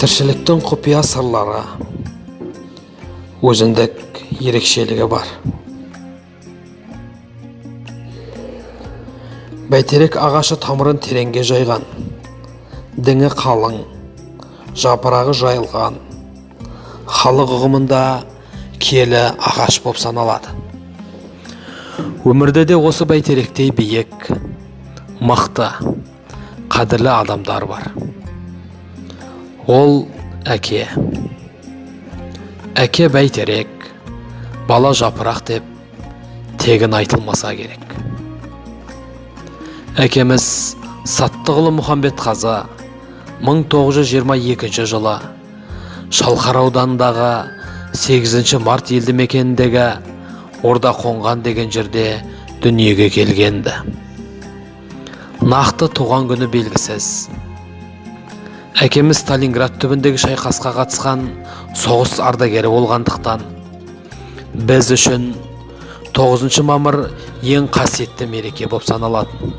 Тіршіліктің құпия сырлары өзіндік ерекшелігі бар. Бәйтерек ағашы тамырын тереңге жайған, діңі қалың, жапырағы жайылған, халық ұғымында киелі ағаш боп саналады. Өмірде де осы бәйтеректей биік, мықты, қадірлі адамдар бар. Ол әке. Әке бәйтерек, бала жапырақ деп тегін айтылмаса керек. Әкеміз Саттығұлы Мұхамбетқазы 1922 жылы Шалқар ауданындағы 8 март елді мекеніндегі Орда Қонған деген жерде дүниеге келгенді. Нақты туған күні белгісіз. Әкеміз Сталинград түбіндегі шайқасқа қатысқан соғыс ардагері болғандықтан, біз үшін 9 мамыр ең қасиетті мереке боп саналатын.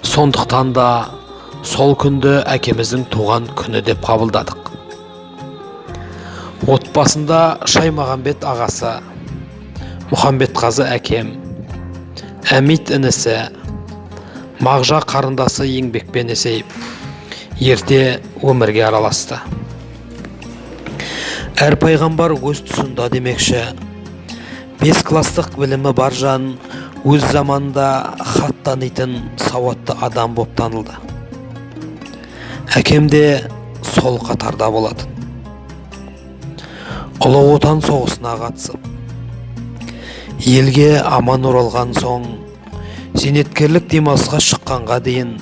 Сондықтан да сол күнді әкеміздің туған күні деп қабылдадық. Отбасында Шаймағамбет ағасы, Мұхамбетқазы әкем, Әмит інісі, Мағжа қарындасы еңбекпен есейіп, ерте өмірге араласты. Әр пайғамбар өз тұсында демекші, 5 кластық білімі бар жан өз заманында хат танитын сауатты адам боп танылды. Әкем де сол қатарда болатын. Ұлы Отан соғысына қатысып, елге аман оралған соң, зейнеткерлік демалысқа шыққанға дейін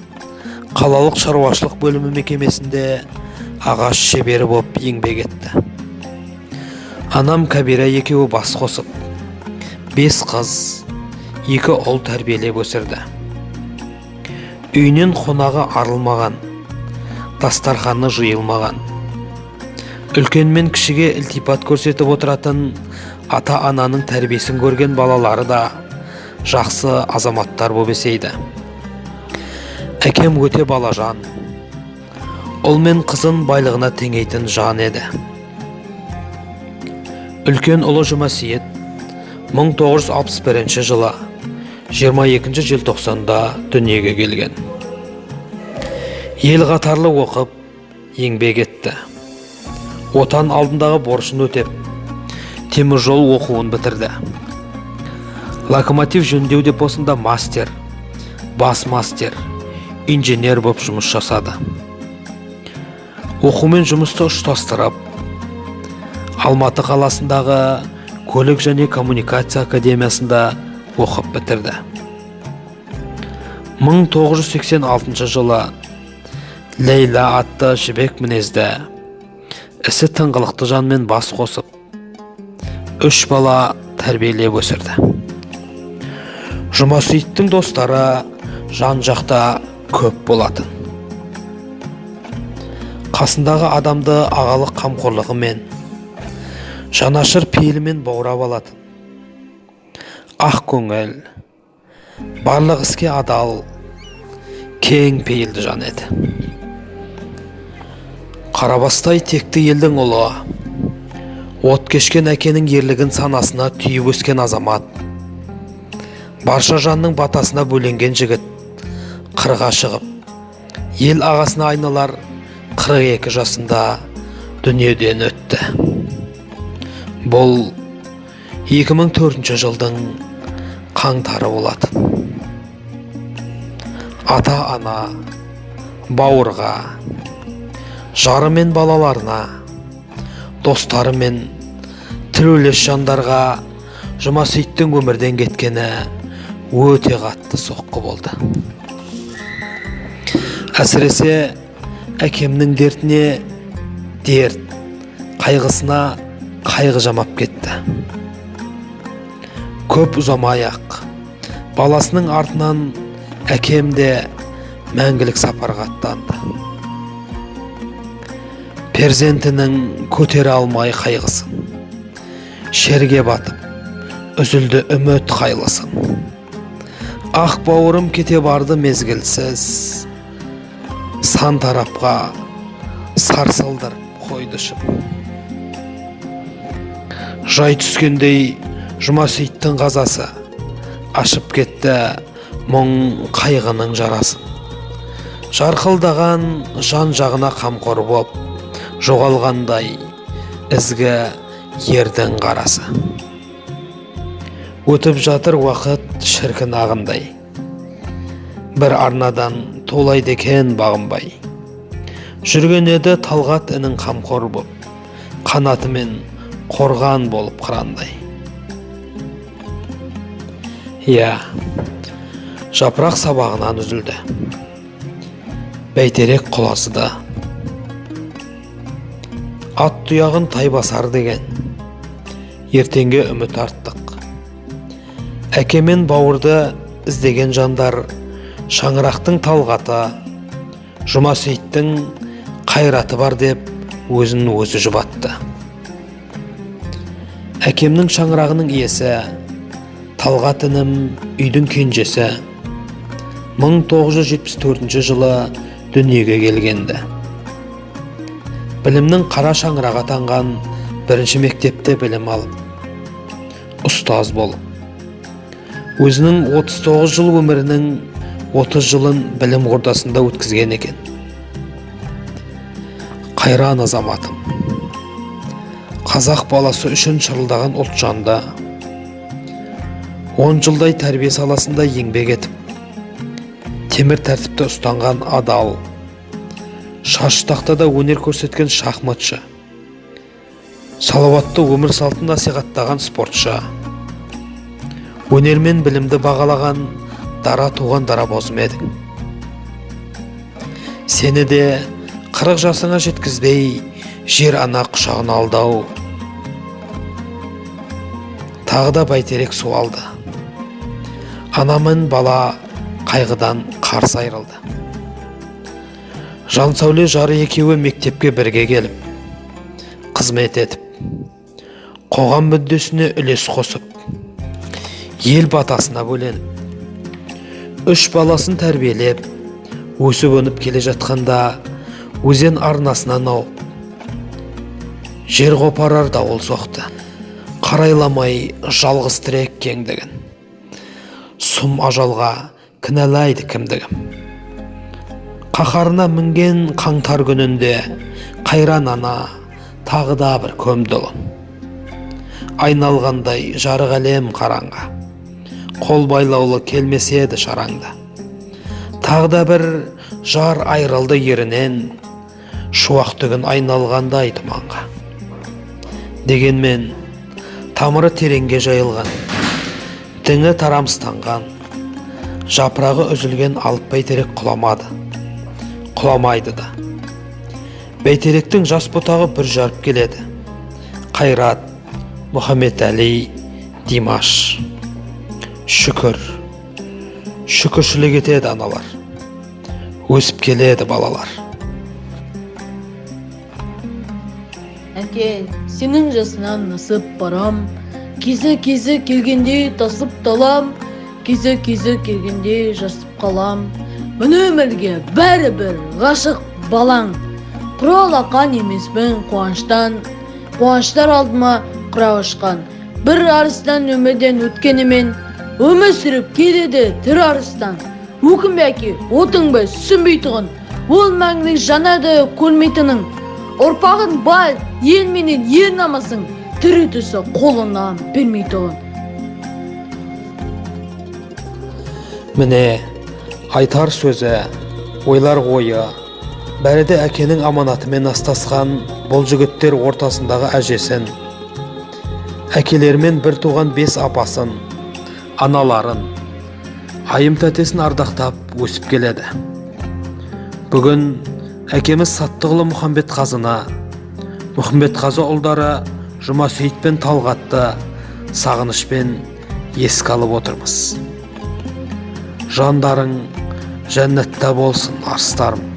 қалалық шаруашылық бөлімі мекемесінде ағаш шебері боп еңбек етті. Анам Кәбира екеуі бас қосып, 5 қыз, 2 ұл тәрбиелеп өсірді. Үйінен қонағы арылмаған, дастарханы жиылмаған. Үлкен мен кішіге ілтипат көрсетіп отыратын ата-ананың тәрбиесін көрген балалары да жақсы азаматтар боп есейді. Әкем өте балажан, ұл мен қызын байлығына теңейтін жан еді. Үлкен ұлы Жұмасейіт 1961 жылы 22 желтоқсанда дүниеге келген. Ел қатарлы оқып, еңбек етті. Отан алдындағы борышын өтеп, теміржол оқуын бітірді. Локомотив жөндеу депосында мастер, бас мастер, инженер боп жұмыс жасады. Оқумен жұмысты ұштастырып, Алматы қаласындағы көлік және коммуникация академиясында оқып бітірді. 1986 жылы Лейла атты жібек мінезді, ісі тыңғылықты жанмен бас қосып, 3 бала тәрбиелеп өсірді. Жұмасейіттің достары жан-жақта көп болатын. Қасындағы адамды ағалық қамқорлығымен, жанашыр пейілімен баурап алатын. Ақ көңіл, барлық іске адал, кең пейілді жан еді. Қарабастай текті елдің ұлы, от кешкен әкенің ерлігін санасына түйіп өскен азамат, барша жанның батасына бөленген жігіт, қырға шығып, ел ағасына айналар 42 жасында дүниеден өтті. Бұл 2004 жылдың қаңтары болатын. Ата-ана, бауырға, жары мен балаларына, достары мен тірөлес жандарға Жұмасейіттің өмірден кеткені өте қатты соққы болды. Әсіресе әкемнің дертіне дерт, қайғысына қайғы жамап кетті. Көп ұзамай-ақ баласының артынан әкем де мәңгілік сапарға аттанды. Перзентінің көтере алмай қайғысын, шерге батып, үзілді үміт қайлысын. Ақ бауырым кете барды мезгілсіз, сан тарапқа тарсылдырып қойды шым. Жай түскендей Жұмасейіттің қазасы ашып кетті мұң қайғының жарасын. Жарқылдаған жан жағына қамқор боп жоғалғандай ізгі ердің қарасы. Өтіп жатыр уақыт шіркін ағындай, бір арнадан толайды екен бағынбай. Жүрген еді Талғат інің қамқор боп, қанатымен қорған болып қырандай. Иә, жапырақ сабағынан үзілді, бәйтерек құласыды. Ат тұяғын тай басар деген, ертеңге үміт арттық. Әке мен бауырды іздеген жандар, шаңырақтың Талғаты, Жұмасейіттің қайраты бар деп өзін өзі жұбатты. Әкемнің шаңырағының иесі, Талғат інім үйдің кенжесі, 1974 жылы дүниеге келгенді. Білімнің қара шаңырағы атанған бірінші мектепте білім алып, ұстаз болып, өзінің 39 жыл өмірінің 30 жылын білім ордасында өткізген екен. Қайран азаматым, қазақ баласы үшін шырылдаған ұлт жанды, 10 жылдай тәрбие саласында еңбек етіп, темір тәртіпті ұстанған адал, шаш тақтада өнер көрсеткен шахматшы, салауатты өмір салтын насихаттаған спортшы, өнер мен білімді бағалаған дара туған дарабозым едің. Сені де 40 жасыңа жеткізбей жер ана құшағына алдау. Тағы да бәйтерек су алды. Ана мен бала қайғыдан қарсы айрылды. Жансәуле жары екеуі мектепке бірге келіп, қызмет етіп, қоғам мүддесіне үлес қосып, ел батасына бөленіп, 3 баласын тәрбиелеп, өсіп өніп келе жатқанда өзен арнасынан ауып, жер қопарар дауыл соқты. Қарайламай жалғыз тірек кеңдігін, сұм ажалға кінәлайды кімдігім. Қаһарына мінген қаңтар күнінде қайран ана тағы да бір көмді ұлын. Айналғандай жарық әлем қараңға, қол байлаулы келмесе еді шараңда. Тағы да бір жар айрылды ерінен, шуақ түгін айналғандай тұманға. Дегенмен тамыры тереңге жайылған, діңі тарамыстанған, жапырағы үзілген алып бәйтерек құламады, құламайды да. Бәйтеректің жас бұтағы бір жарып келеді. Қайрат, Мұхаммед-Әли, Димаш. Шүкір, шүкіршілік етеді аналар, өсіп келеді балалар. Әке, сенің жасынан насып барам, кезі келгенде тасып талам, кезі келгенде жасып қалам. Міне өмірге бәрі-бір ғашық балаң, құралақан емеспін қуаныштан, қуаныштар алдыма құра ұшқан. Бір арыстан өмірден өткенімен, өмір сүріп келеді тір арыстан. Өкінбе әке, отыңбы сүнбейтұғын, ол мәңгілік жанады көрмейтінің. Ұрпағын бар, ел менен ер намасың, тірі түсі қолынан бермейтұғын. Міне, айтар сөзі, ойлар ойы, бәрі де әкенің аманатымен астасқан бұл жігіттер ортасындағы әжесін, әкелермен бір туған 5 апасын, аналарын, айым тәтесін ардақтап өсіп келеді. Бүгін әкеміз Саттығұлы Мұхамбетқазына, Мұхамбетқазы ұлдары Жұмасейіт пен Талғатты сағынышпен еске алып отырмыз. Жандарың жәннатта болсын, арыстарым.